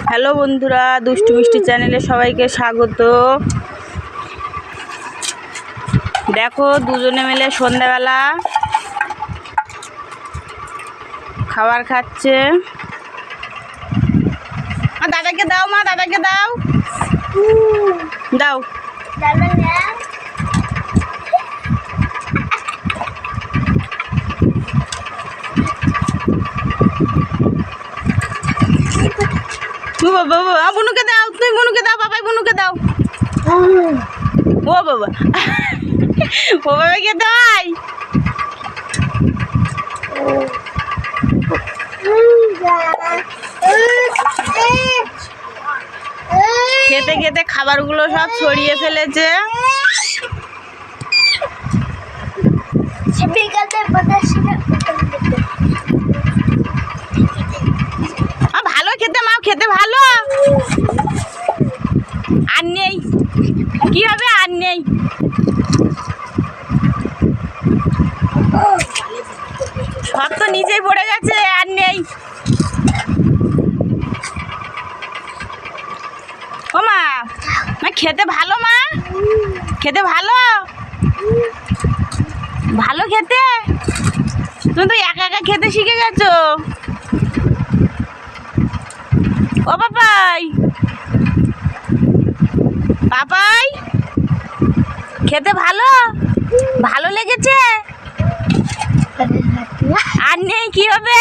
Hello বন্ধুরা, দুষ্টু মিষ্টি চ্যানেলে সবাইকে স্বাগত। দেখো দুজনে মিলে সন্ধ্যাবেলা খাবার খাচ্ছে। দাদাকে দাও মা, দাদাকে দাও দাও। বুনুকে দাও, তুমি বুনুকে দাও, বাবাই বুনুকে দাও। ও বাবা, ও বাবা খেতে হয়। খেতে খেতে খাবারগুলো সব ছড়িয়ে ফেলেছে। ভালো খেতে, মা খেতে ভালো। আর নেই, কি হবে আর নেই। সব তো নিচেই পড়ে গেছে, আর নেই। ও মা, খেতে ভালো, মা খেতে ভালো, ভালো খেতে। তুমি তো একা একা খেতে শিখে গেছো। ও পাপাই, পাপাই খেতে ভালো, ভালো লেগেছে। আর নেই, কি হবে।